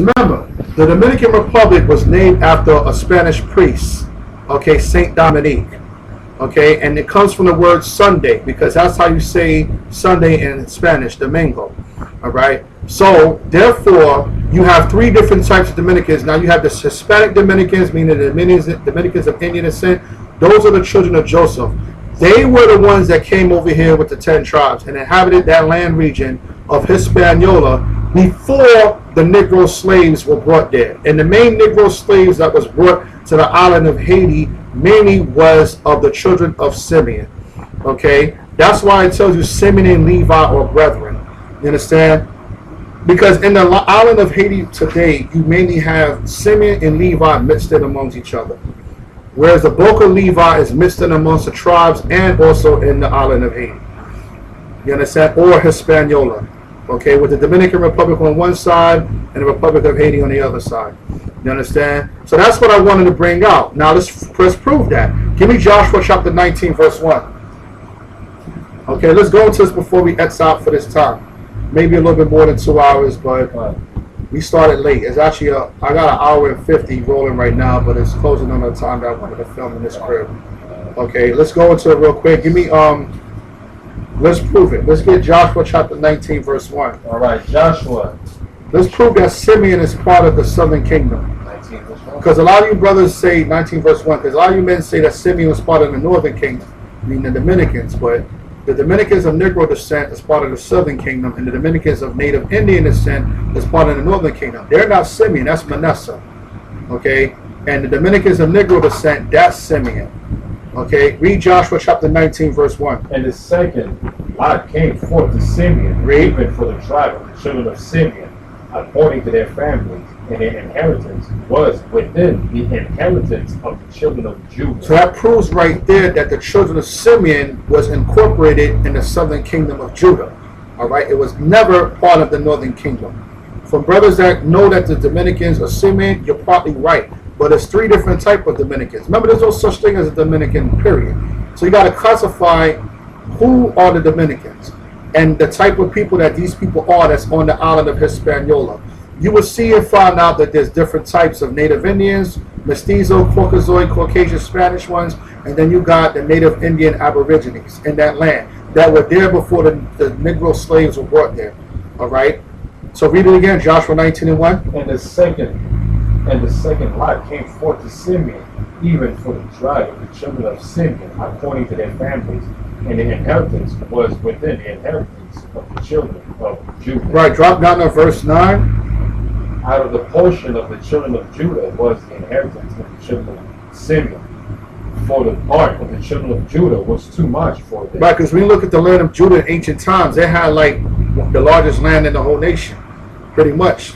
Remember, the Dominican Republic was named after a Spanish priest, okay, Saint Dominique, okay, and it comes from the word Sunday because that's how you say Sunday in Spanish, Domingo, all right. So therefore, you have three different types of Dominicans. Now you have the Hispanic Dominicans, meaning the Dominicans of Indian descent. Those are the children of Joseph. They were the ones that came over here with the 10 tribes and inhabited that land region of Hispaniola before the Negro slaves were brought there. And the main Negro slaves that was brought to the island of Haiti mainly was of the children of Simeon. Okay, that's why it tells you Simeon and Levi or brethren. You understand? Because in the island of Haiti today, you mainly have Simeon and Levi mixed in amongst each other. Whereas the bulk of Levi is mixed in amongst the tribes and also in the island of Haiti. You understand? Or Hispaniola. Okay, with the Dominican Republic on one side and the Republic of Haiti on the other side. You understand? So that's what I wanted to bring out. Now let's prove that. Give me Joshua chapter 19, verse 1. Okay, let's go into this before we X out for this time. Maybe a little bit more than 2 hours, but we started late. It's actually I got an hour and 50 rolling right now, but it's closing on the time that I wanted to film in this crib. Okay, let's go into it real quick. Give me let's prove it. Let's get Joshua chapter 19, verse 1. All right, Joshua. Let's prove that Simeon is part of the southern kingdom. 19 verse 1. Because a lot of you brothers say 19 verse 1, because a lot of you men say that Simeon was part of the northern kingdom, meaning the Dominicans, but the Dominicans of Negro descent is part of the southern kingdom, and the Dominicans of native Indian descent is part of the northern kingdom. They're not Simeon, that's Manasseh. Okay? And the Dominicans of Negro descent, that's Simeon. Okay? Read Joshua chapter 19, verse 1. And the second lot came forth to Simeon, even for the tribe of the children of Simeon, according to their families, and their inheritance was within the inheritance of the children of Judah. So that proves right there that the children of Simeon was incorporated in the southern kingdom of Judah. All right, it was never part of the northern kingdom. For brothers that know that the Dominicans are Simeon, you're probably right. But there's three different types of Dominicans. Remember, there's no such thing as a Dominican, period. So you got to classify who are the Dominicans and the type of people that these people are that's on the island of Hispaniola. You will see and find out that there's different types of native Indians, Mestizo, Caucasoid, Caucasian Spanish ones, and then you got the native Indian aborigines in that land that were there before the Negro slaves were brought there. All right? So read it again, Joshua 19 and 1. And the second lot came forth to Simeon, even for the tribe of the children of Simeon, according to their families, and the inheritance was within the inheritance of the children of Judah. Right, drop down to verse 9. Out of the portion of the children of Judah was the inheritance of the children of Simeon. For the part of the children of Judah was too much for them. Right, because when you look at the land of Judah in ancient times, they had like the largest land in the whole nation. Pretty much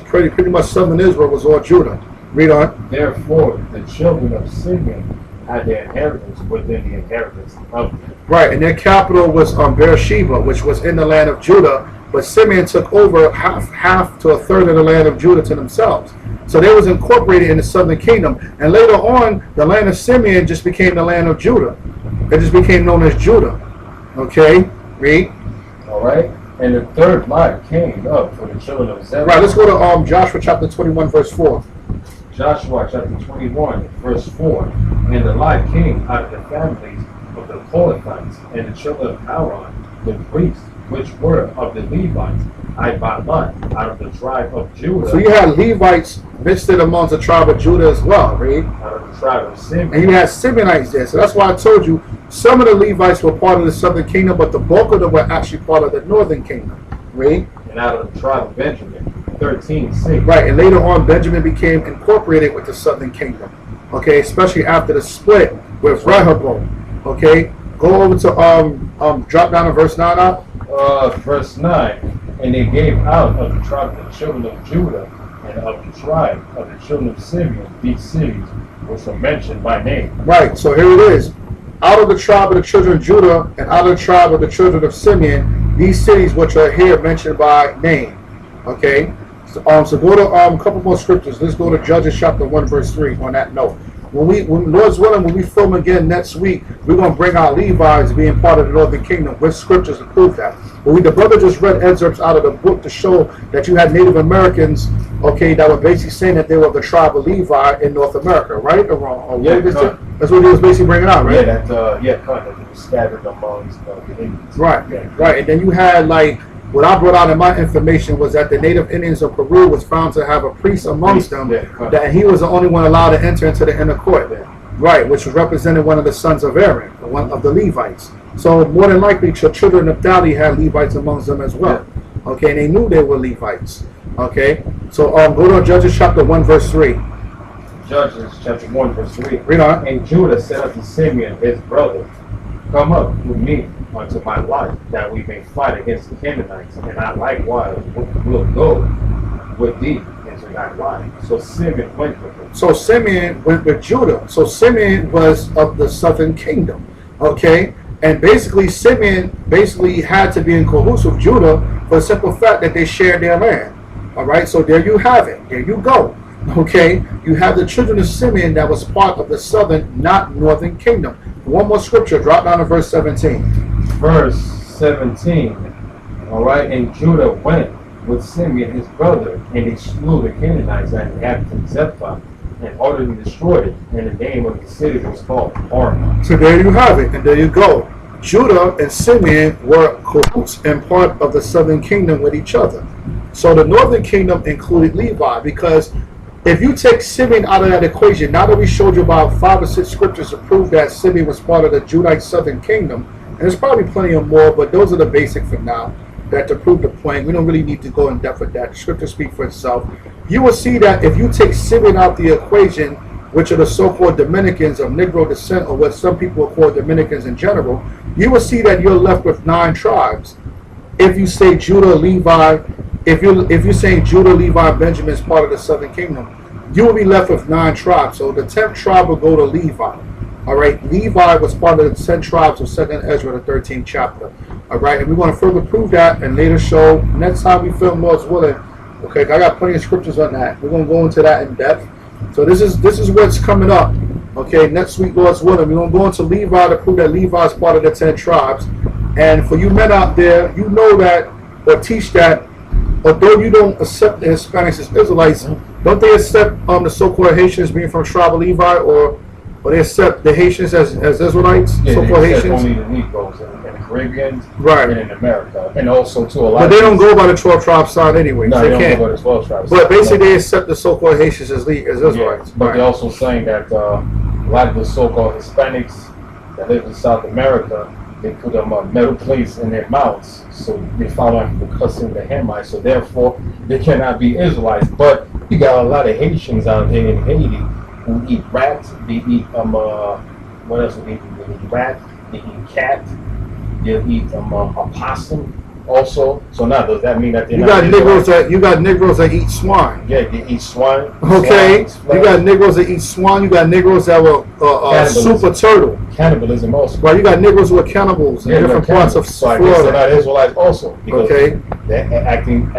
southern Israel was all Judah. Read on. Therefore, the children of Simeon had their inheritance within the inheritance of them. Right, and their capital was Beersheba, which was in the land of Judah, but Simeon took over half to a third of the land of Judah to themselves. So they was incorporated in the southern kingdom, and later on, the land of Simeon just became the land of Judah. It just became known as Judah. Okay, read. All right, and the third lot came up for the children of Zebulun. Right, let's go to Joshua chapter 21, verse 4. Joshua chapter 21, verse 4. And the lot came out of the families of the Kohathites and the children of Aaron, the priests, which were of the Levites, by lot, out of the tribe of Judah. So you had Levites mixed in amongst the tribe of Judah as well, right? Out of the tribe of Simeon. And you had Simeonites there. So that's why I told you some of the Levites were part of the southern kingdom, but the bulk of them were actually part of the northern kingdom, right? And out of the tribe of Benjamin, 13:6. Right, and later on, Benjamin became incorporated with the southern kingdom. Okay, especially after the split with Rehoboam. Okay, go over to drop down to verse 9 out. Verse 9. And they gave out of the tribe of the children of Judah and of the tribe of the children of Simeon these cities, which are mentioned by name. Right, so here it is. Out of the tribe of the children of Judah and out of the tribe of the children of Simeon, these cities which are here mentioned by name. Okay, so go to a couple more scriptures. Let's go to Judges chapter 1 verse 3 on that note. When Lord's willing, when we film again next week, we're going to bring our Levites being part of the northern kingdom with scriptures to prove that. But the brother just read excerpts out of the book to show that you had Native Americans, okay, that were basically saying that they were the tribe of Levi in North America, right or wrong? Or Yeah, that's what he was basically bringing out, right? Yeah, kind of scattered amongst the Indians. Right, Yeah. right. And then you had like what I brought out in my information was that the Native Indians of Peru was found to have a priest amongst them, that he was the only one allowed to enter into the inner court. Yeah. Right, which represented one of the sons of Aaron, one of the Levites. So more than likely, the children of Naphtali had Levites amongst them as well. Yeah. Okay, and they knew they were Levites. Okay, so go to Judges chapter 1, verse 3. Judges chapter 1, verse 3. Read on. And Judah said unto Simeon his brother, Come up with me unto my life, that we may fight against the Canaanites, and I likewise will go with thee into thy life. So Simeon went with him. So Simeon went with Judah. So Simeon was of the southern kingdom. Okay, and basically Simeon had to be in cahoots with Judah for the simple fact that they shared their land. All right, so there you have it. There you go. Okay, you have the children of Simeon that was part of the southern, not northern kingdom. One more scripture, drop down to verse 17. Verse 17. All right, and Judah went with Simeon his brother, and he slew the Canaanites that inhabited Zephath, and utterly destroyed it. And the name of the city was called Hormah. So there you have it, and there you go. Judah and Simeon were cahoots and part of the southern kingdom with each other. So the northern kingdom included Levi, because if you take Simeon out of that equation, now that we showed you about 5 or 6 scriptures to prove that Simeon was part of the Judite southern kingdom, and there's probably plenty of more, but those are the basic for now, that to prove the point. We don't really need to go in depth with that. The scriptures speak for itself. You will see that if you take Simeon out the equation, which are the so-called Dominicans of Negro descent, or what some people call Dominicans in general, you will see that you're left with 9 tribes. If you say Judah, Levi, if you're saying Judah, Levi, Benjamin is part of the southern kingdom, you will be left with 9 tribes. So the 10th tribe will go to Levi. All right, Levi was part of the 10 tribes of 2nd Ezra, the 13th chapter. All right, and we want to further prove that and later show next time we film Lord's willing. Okay, I got plenty of scriptures on that. We're gonna go into that in depth. So this is what's coming up. Okay, next week, Lord's willing, we're gonna go into Levi to prove that Levi is part of the 10 tribes. And for you men out there, you know that or teach that. Although you don't accept the Hispanics as Israelites, don't they accept the so-called Haitians being from tribe of Levi, or they accept the Haitians as Israelites, Yeah, so-called they accept Haitians? only the Negroes and the Caribbeans, Right. and in America, and also to a lot. But they don't go by the 12 tribe sign anyway. No, They they can't. don't go by the 12 tribes. But basically, they accept the so-called Haitians as Israelites. Yeah, but Right. they're also saying that a lot of the so-called Hispanics that live in South America, they put metal plates in their mouths, so they follow after the cussing the Hamites, so therefore they cannot be Israelites. But you got a lot of Haitians out here in Haiti who eat rats. They eat what else do they eat? They eat rat. They eat cat. They eat opossum also. So now does that mean that they're You not got Israelites? Negroes that eat swine. Yeah, they eat swine. Okay, swine, you got Negroes that eat swine. You got Negroes that were super turtle. cannibalism also. Right, you got Negroes who are cannibals in different parts of So I guess they're Florida. not Israelites also. Because Okay. they're acting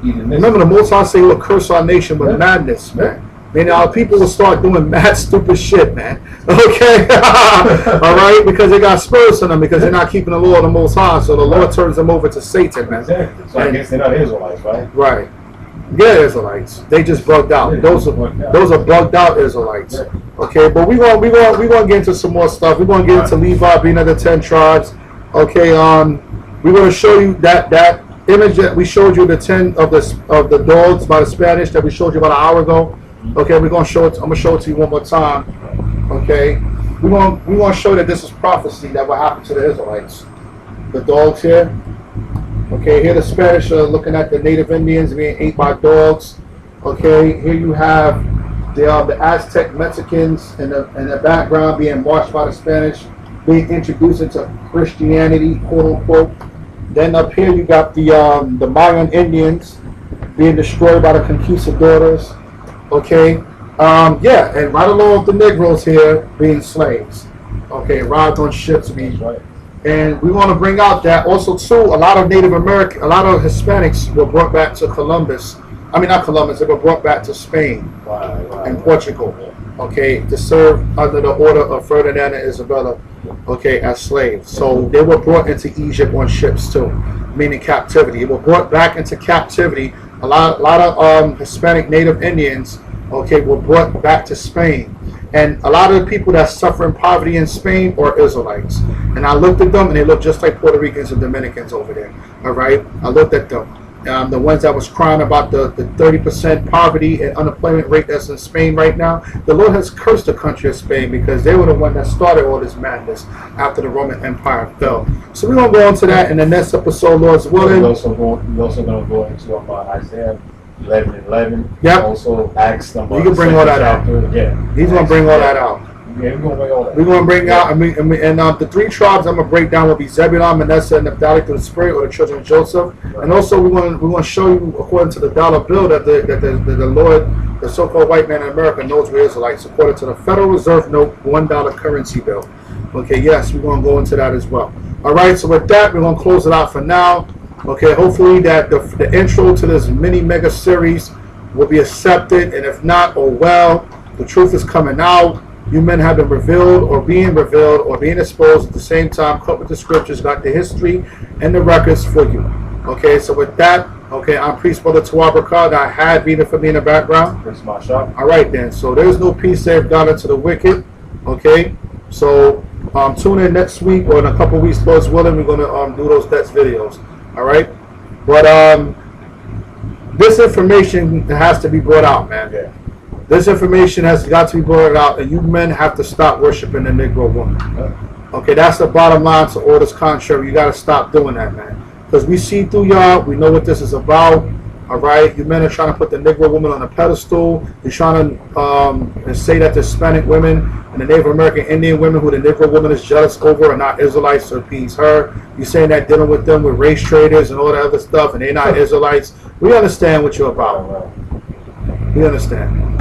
eating this. Remember, the Most High say will curse our nation with madness, man. Meaning our people will start doing mad, stupid shit, man. Okay? All right? Because they got spurs in them, because they're not keeping the law of the Most High, so the Lord turns them over to Satan, man. Exactly. So I guess they're not Israelites, right? Right. Yeah, Israelites. They just bugged out. Yeah, Those are bugged out Israelites. Yeah. Okay, but we gonna get into some more stuff. We're gonna get into Levi being of the 10 tribes. Okay, we're gonna show you that image that we showed you, the 10 of the dogs by the Spanish that we showed you about an hour ago. Okay, we're gonna show it. I'm gonna show it to you one more time. Okay, we want to show that this is prophecy that will happen to the Israelites. The dogs here. Okay, here the Spanish are looking at the native Indians being ate by dogs. Okay, here you have the Aztec Mexicans in the background being marched by the Spanish, being introduced into Christianity, quote unquote. Then up here you got the Mayan Indians being destroyed by the conquistadors. Okay, yeah, and right along with the Negroes here being slaves. Okay, arrived on ships being Right. And we want to bring out that also too, a lot of Hispanics were brought back to Columbus. I mean, not Columbus, they were brought back to Spain Right. and Portugal. okay, to serve under the order of Ferdinand and Isabella, okay, as slaves. So they were brought into Egypt on ships too, meaning captivity. They were brought back into captivity. A lot of Hispanic Native Indians, okay, were brought back to Spain. And a lot of the people that suffer in poverty in Spain are Israelites. And I looked at them, and they look just like Puerto Ricans and Dominicans over there. All right, I looked at them. The ones that was crying about the 30% poverty and unemployment rate that's in Spain right now. The Lord has cursed the country of Spain because they were the one that started all this madness after the Roman Empire fell. So we're going to go into that in the next episode, Lord's willing. We're also going to go into Isaiah 11:11. Yep. Also Acts number. You can bring all that out. Yeah. He's going to bring all that out. Yeah, we're going to bring all that. We're going to bring out, and the three tribes I'm going to break down will be Zebulun, Manasseh, and Naphtali through the Spirit, or the children of Joseph. Right. And also we're going to show you, according to the dollar bill, that the Lord, the so-called white man in America, knows we're Israelites, according to the Federal Reserve note $1 currency bill. Okay, yes, we're going to go into that as well. All right, so with that, we're going to close it out for now. Okay, hopefully that the intro to this mini mega series will be accepted, and if not, oh well, the truth is coming out. You men have been revealed or being exposed at the same time. Cut with the scriptures, got the history and the records for you. Okay, so with that, okay, I'm Priest Brother Tawabraka. I had Vita for me in the background. Priest Mashak. All right then, so there's no peace, save God unto the wicked. Okay, so tune in next week or in a couple weeks, Lord's willing. We're gonna do those next videos. All right, but this information has to be brought out, man. Yeah. This information has got to be brought out, and you men have to stop worshiping the Negro woman. Okay, that's the bottom line to all this contrary. You got to stop doing that, man. Because we see through y'all. We know what this is about. All right, you men are trying to put the Negro woman on a pedestal. You're trying to say that the Hispanic women and the Native American Indian women who the Negro woman is jealous over are not Israelites to appease her. You're saying that dealing with them with race traders and all that other stuff, and they're not Israelites. We understand what you're about. We understand.